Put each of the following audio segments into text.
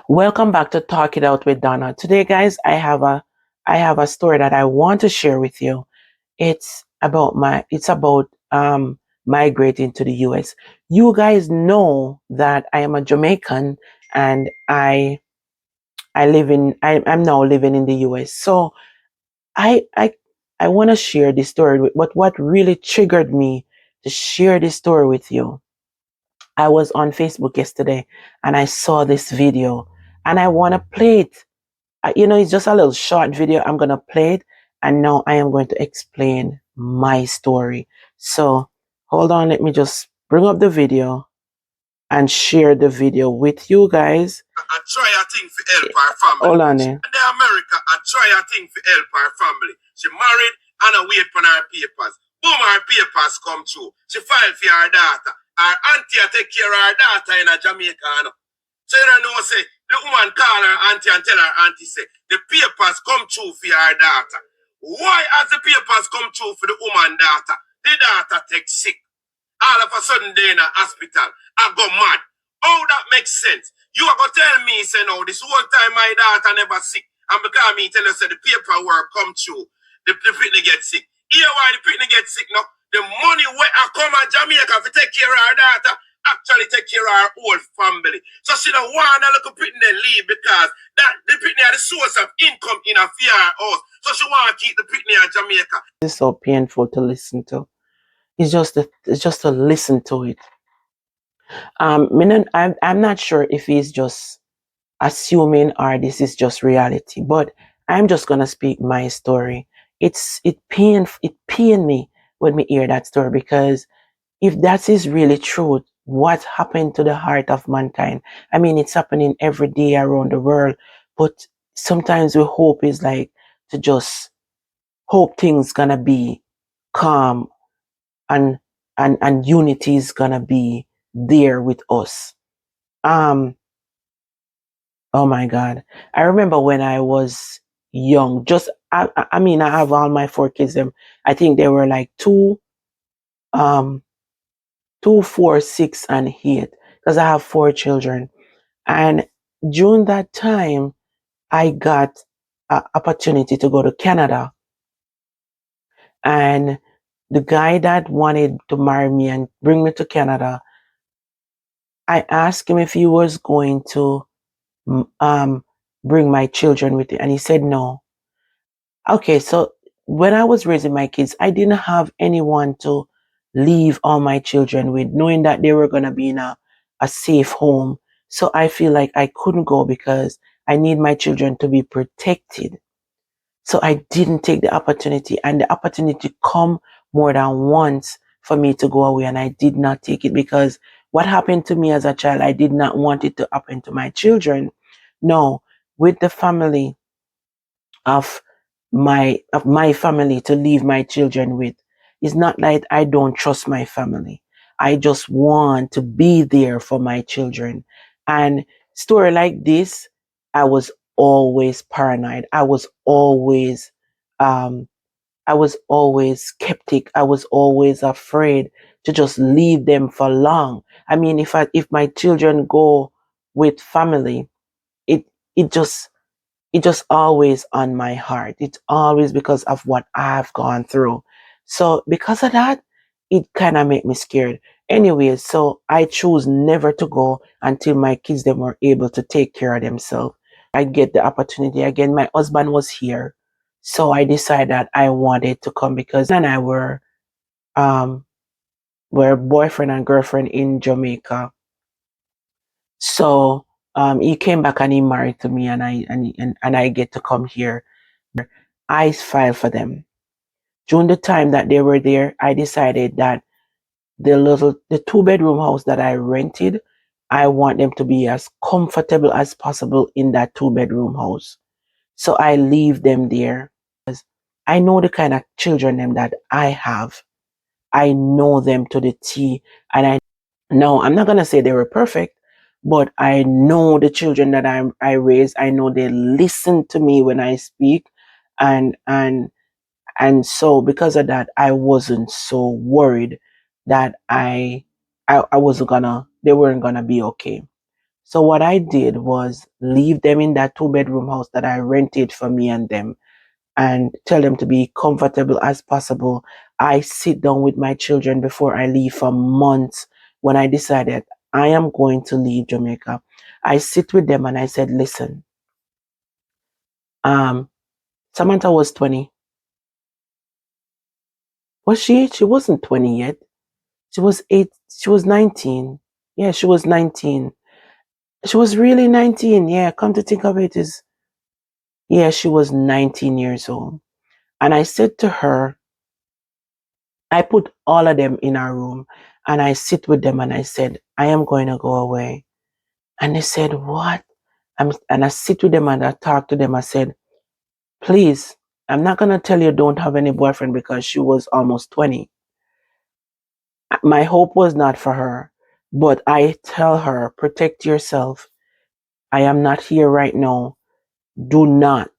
Welcome back to Talk It Out with Donna. Today, guys, I have a story that I want to share with you. It's about migrating to the US. You guys know that I am a Jamaican and I'm now living in the US. So I I I want to share this story but what really triggered me to share this story with you. I was on Facebook yesterday and I saw this video and I want to play it. It's just a little short video. I'm going to play it. And now I am going to explain my story. So hold on. Let me just bring up the video and share the video with you guys. I try a thing for help her family. Hold on there. In America, I try a thing for help her family. She married and I wait for her papers. Boom, her papers come through. She filed for her daughter. Her auntie take care of her daughter in Jamaica. So you know, say, the woman call her auntie and tell her auntie, say, the papers come through for her daughter. Why has the papers come through for the woman daughter? The daughter takes sick. All of a sudden they in a hospital. I go mad. How that makes sense? You are going to tell me, say, no, this whole time my daughter never sick. And because me tell you, say, the paperwork come through, the pitney get sick. Here why the pitney get sick now? The money where I come to Jamaica to take care of her daughter, actually take care of her whole family. So she don't want a little pitney leave because that the pitney are the source of income in a fear house. So she want to keep the pitney in Jamaica. It's so painful to listen to. It's just to listen to it. I'm not sure if he's just assuming or this is just reality, but I'm just gonna speak my story. It pained me when we hear that story because if that is really true, what happened to the heart of mankind? I mean, it's happening every day around the world, but sometimes we hope is like to just hope things gonna be calm and and unity is gonna be there with us. Um, oh my God. I remember when I was young, I mean, I have all my four kids, them, I think they were like um, 2, 4, 6, and 8, because I have four children. And during that time, I got an opportunity to go to Canada. And the guy that wanted to marry me and bring me to Canada, I asked him if he was going to um, bring my children with him, and he said no. Okay, so when I was raising my kids, I didn't have anyone to leave all my children with, knowing that they were going to be in a safe home. So I feel like I couldn't go because I need my children to be protected. So I didn't take the opportunity, and the opportunity come more than once for me to go away, and I did not take it because what happened to me as a child, I did not want it to happen to my children. No, with the family of my family to leave my children with. It's not like I don't trust my family. I just want to be there for my children. And story like this, I was always paranoid. Um I was always skeptic. I was always afraid to just leave them for long. I mean, if my children go with family, it it just it's just always on my heart. It's always because of what I've gone through. So because of that, it kind of made me scared. Anyways, so I chose never to go until my kids them were able to take care of themselves. I get the opportunity again. My husband was here, so I decided that I wanted to come because and I um were boyfriend and girlfriend in Jamaica. So he came back and he married to me, and I get to come here. I filed for them. During the time that they were there, I decided that the 2 bedroom house that I rented, I want them to be as comfortable as possible in that 2 bedroom house. So I leave them there. I know the kind of children them that I have. I know them to the T, and I know I'm not gonna say they were perfect, but I know the children that I raised. I know they listen to me when I speak, and so because of that, I wasn't so worried that I wasn't gonna they weren't gonna be okay. So what I did was leave them in that 2 bedroom house that I rented for me and them and tell them to be comfortable as possible. I sit down with my children before I leave for months when I decided I am going to leave Jamaica. I sit with them and I said, listen, um, Samantha was 20. Was she? She wasn't 20 yet. She was 8. She was 19. Yeah, she was 19. She was really 19. Yeah, come to think of it, is yeah, she was 19 years old. And I said to her, I put all of them in our room and I sit with them and I said, I am going to go away. And they said, what? And I sit with them and I talk to them. I said, please, I'm not going to tell you don't have any boyfriend because she was almost 20. My hope was not for her, but I tell her, protect yourself. I am not here right now. Do not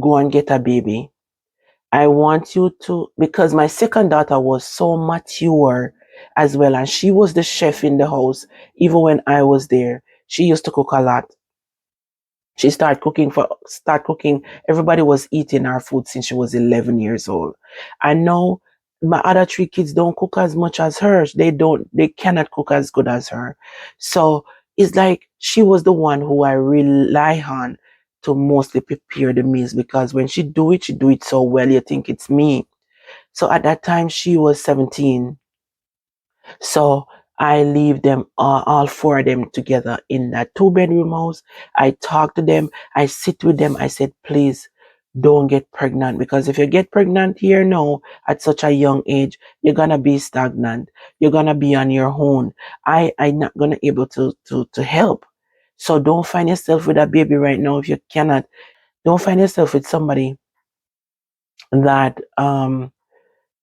go and get a baby. I want you to, because my second daughter was so mature as well, and she was the chef in the house. Even when I was there, she used to cook a lot. She start cooking. Everybody was eating our food since she was 11 years old. And now my other 3 kids don't cook as much as her. They cannot cook as good as her. So it's like she was the one who I rely on to mostly prepare the meals, because when she do it so well, you think it's me. So at that time, she was 17. So I leave them all 4 of them together in that 2 bedroom house. I talk to them. I sit with them. I said, please don't get pregnant, because if you get pregnant here now at such a young age, you're gonna be stagnant. You're gonna be on your own. I'm not gonna able to help. So don't find yourself with a baby right now if you cannot. Don't find yourself with somebody that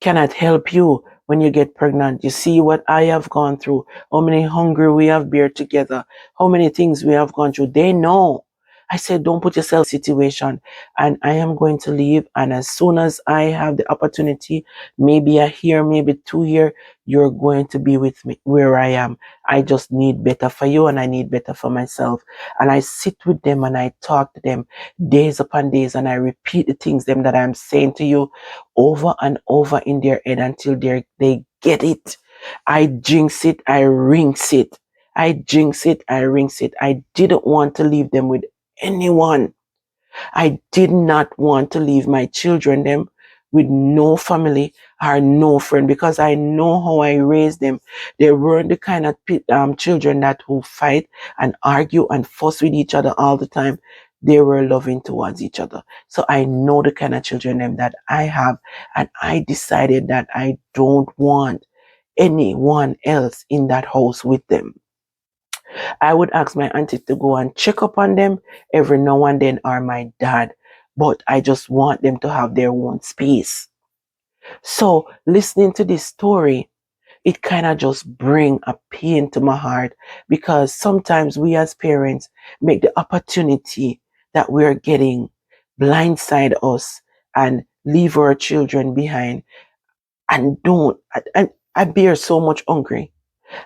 cannot help you when you get pregnant. You see what I have gone through, how many hunger we have bear together, how many things we have gone through. They know. I said, don't put yourself in a situation. And I am going to leave. And as soon as I have the opportunity, maybe a year, maybe 2 years, you're going to be with me where I am. I just need better for you and I need better for myself. And I sit with them and I talk to them days upon days and I repeat the things them that I'm saying to you over and over in their head until they get it. I jinx it, I rinse it. I jinx it, I rinse it. I didn't want to leave them with anyone. I did not want to leave my children them with no family or no friend, because I know how I raised them. They weren't the kind of children that who fight and argue and fuss with each other all the time. They were loving towards each other. So I know the kind of children them that I have, and I decided that I don't want anyone else in that house with them. I would ask my auntie to go and check up on them every now and then, or my dad, but I just want them to have their own space. So listening to this story, it kind of just bring a pain to my heart, because sometimes we as parents make the opportunity that we're getting blindside us and leave our children behind, and don't and I bear so much hungry.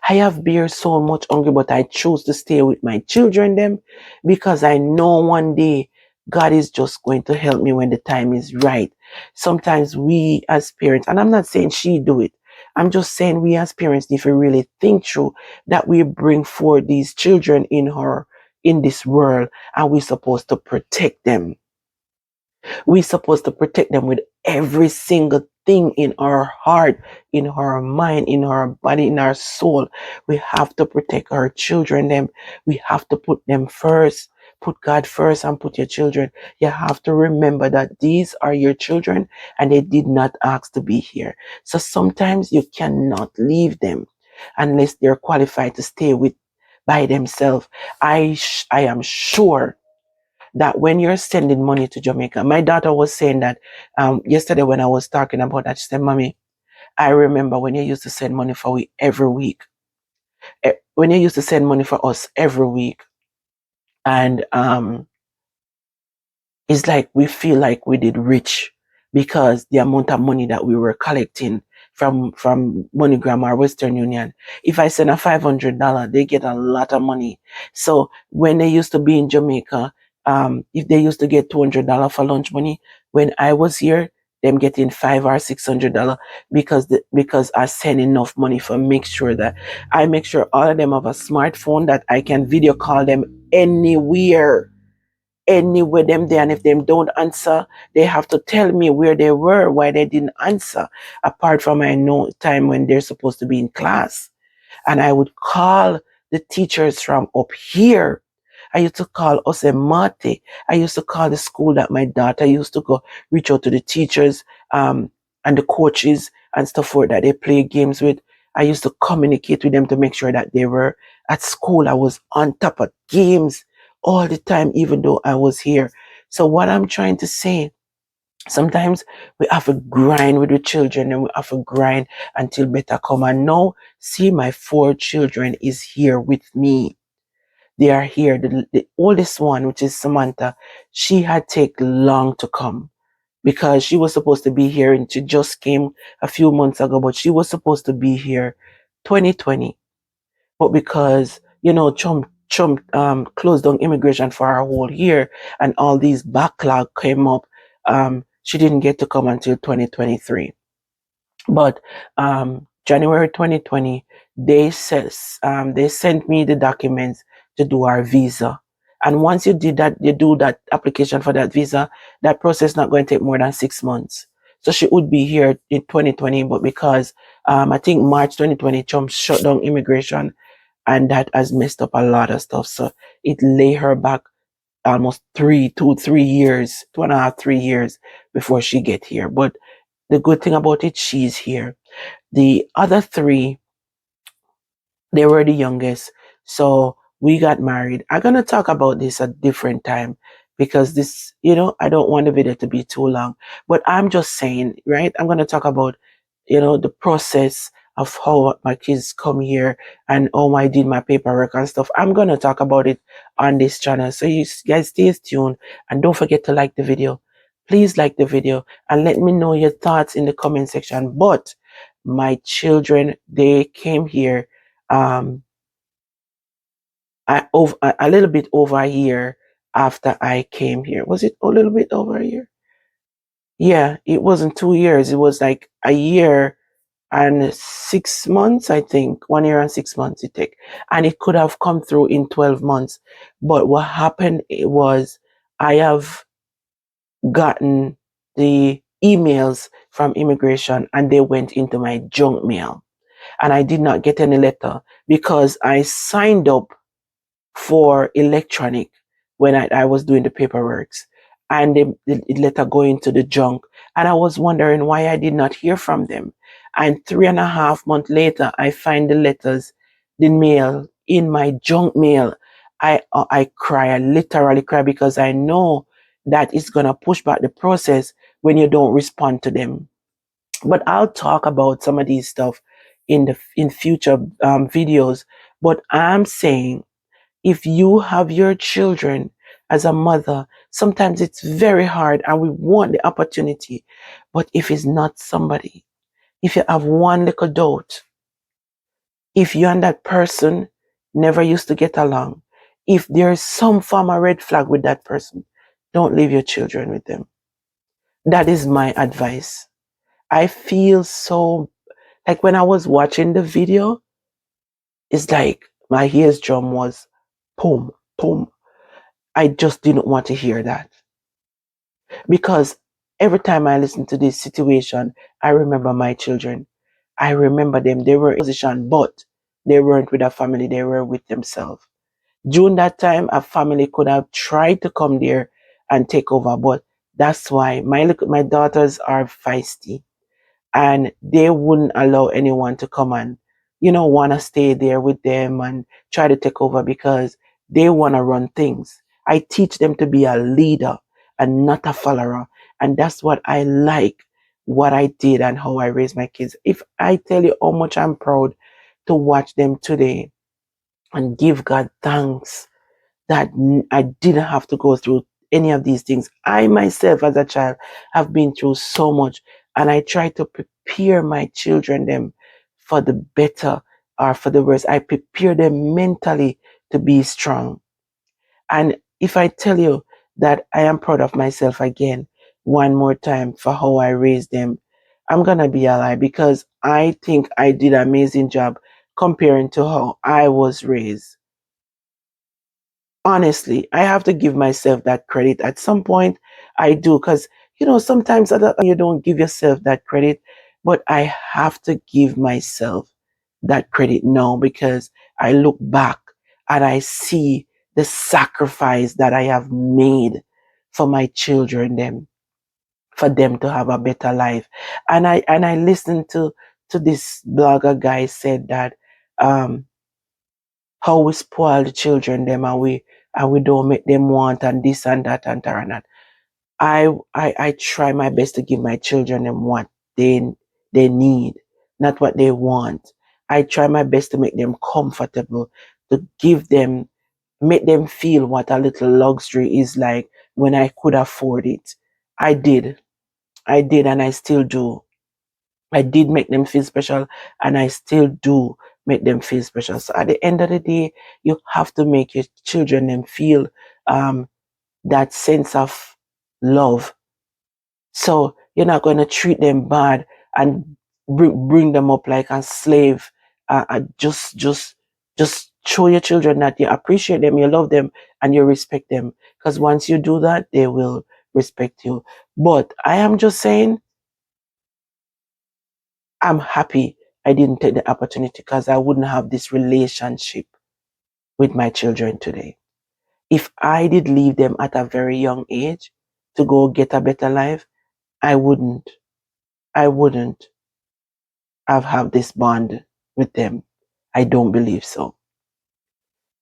I have bear so much hungry, but I choose to stay with my children them, because I know one day God is just going to help me when the time is right. Sometimes we as parents, and I'm not saying she do it, I'm just saying we as parents need to really think through that we bring forth these children in this world, and we're supposed to protect them. We're supposed to protect them with every single thing in our heart, in our mind, in our body, in our soul. We have to protect our children. Them. We have to put them first. Put God first and put your children. You have to remember that these are your children and they did not ask to be here. So sometimes you cannot leave them unless they're qualified to stay with by themselves. I am sure that when you're sending money to Jamaica, my daughter was saying that yesterday when I was talking about that, she said, Mommy, I remember when you used to send money for we every week. When you used to send money for us every week. And it's like we feel like we did rich because the amount of money that we were collecting from MoneyGram or Western Union. If I send a $500, they get a lot of money. So when they used to be in Jamaica, if they used to get $200 for lunch money, when I was here, them getting $500 or $600 because I send enough money for make sure that I make sure all of them have a smartphone that I can video call them anywhere them there, and if them don't answer, they have to tell me where they were, why they didn't answer, apart from I know time when they're supposed to be in class. And I would call the teachers from up here. I used to call Osemate. I used to call the school that my daughter used to go, reach out to the teachers and the coaches and stuff for that they play games with. I used to communicate with them to make sure that they were at school. I was on top of games all the time, even though I was here. So what I'm trying to say, sometimes we have to grind with the children and we have to grind until better come. And now, see, my 4 children is here with me. They are here. The oldest one, which is Samantha, she had take long to come because she was supposed to be here and she just came a few months ago, but she was supposed to be here 2020. But because, Trump closed down immigration for our whole year and all these backlog came up, she didn't get to come until 2023. But January 2020, they sent me the documents to do our visa. And once you did that, you do that application for that visa, that process not going to take more than 6 months. So she would be here in 2020, but because I think March 2020, Trump shut down immigration, and that has messed up a lot of stuff. So it lay her back almost 2.5, 3 years before she get here. But the good thing about it, she's here. The other three, they were the youngest. So we got married. I'm going to talk about this at different time because this, I don't want the video to be too long. But I'm just saying, right? I'm going to talk about, the process of how my kids come here and how I did my paperwork and stuff. I'm going to talk about it on this channel. So you guys stay tuned and don't forget to like the video. Please like the video and let me know your thoughts in the comment section. But my children, they came here a little bit over a year after I came here. Was it a little bit over a year? Yeah, it wasn't 2 years. It was like a year and 6 months, I think. 1 year and 6 months it took. And it could have come through in 12 months. But what happened was I have gotten the emails from immigration and they went into my junk mail. And I did not get any letter because I signed up for electronic when I was doing the paperwork, and the letter going to the junk. And I was wondering why I did not hear from them. And 3.5 months later, I find the letters, the mail in my junk mail. I cry, I literally cry because I know that it's gonna push back the process when you don't respond to them. But I'll talk about some of these stuff in future videos. But I'm saying, if you have your children as a mother, sometimes it's very hard and we want the opportunity. But if it's not somebody, if you have one little doubt, if you and that person never used to get along, if there's some form of red flag with that person, don't leave your children with them. That is my advice. I feel so, like when I was watching the video, it's like my eardrum was boom, boom. I just didn't want to hear that. Because every time I listen to this situation, I remember my children. I remember them. They were in a position, but they weren't with a family, they were with themselves. During that time, a family could have tried to come there and take over, but that's why my daughters are feisty and they wouldn't allow anyone to come and, want to stay there with them and try to take over because they want to run things. I teach them to be a leader and not a follower. And that's what I like, what I did and how I raised my kids. If I tell you how much I'm proud to watch them today and give God thanks that I didn't have to go through any of these things. I myself, as a child, have been through so much. and I try to prepare my children them for the better or for the worse. I prepare them mentally to be strong. And if I tell you that I am proud of myself again, one more time for how I raised them, I'm gonna be a lie because I think I did an amazing job comparing to how I was raised. Honestly, I have to give myself that credit. At some point, I do because sometimes you don't give yourself that credit, but I have to give myself that credit now because I look back and I see the sacrifice that I have made for my children, them for them to have a better life. And I listened to this blogger guy said that um how we spoil the children them and we don't make them want and this and that and that and that. I try my best to give my children them what they need, not what they want. I try my best to make them comfortable, to give them make them feel what a little luxury is like when I could afford it. I did. I did and I still do. I did make them feel special and I still do make them feel special. So at the end of the day, you have to make your children them feel um, that sense of love. So you're not going to treat them bad and bring them up like a slave. Just show your children that you appreciate them, you love them, and you respect them. Because once you do that, they will respect you. But I am just saying, I'm happy I didn't take the opportunity because I wouldn't have this relationship with my children today. If I did leave them at a very young age to go get a better life, I wouldn't. I wouldn't have this bond with them. I don't believe so.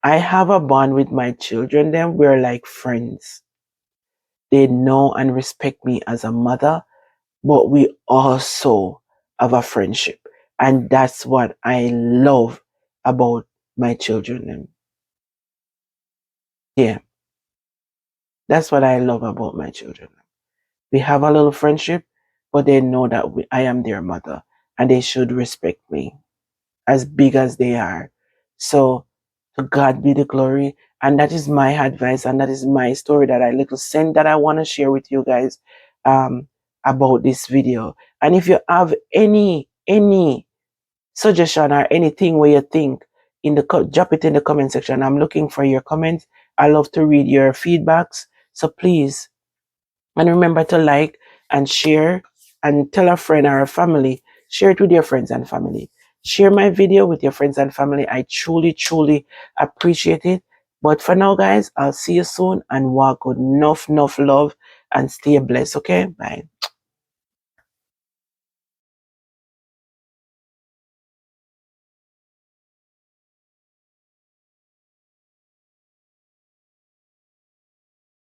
I have a bond with my children, then we're like friends. They know and respect me as a mother, but we also have a friendship. And that's what I love about my children. And yeah, that's what I love about my children. We have a little friendship, but they know that I am their mother and they should respect me as big as they are. So to God be the glory. And that is my advice and that is my story that I little sent that I want to share with you guys um, about this video. And if you have any suggestion or anything where you think drop it in the comment section. I'm looking for your comments. I love to read your feedbacks. So please, and remember to like and share and tell a friend or a family. Share it with your friends and family. Share my video with your friends and family. I truly appreciate it. But for now, guys, I'll see you soon and walk with enough love and stay blessed. Okay? Bye.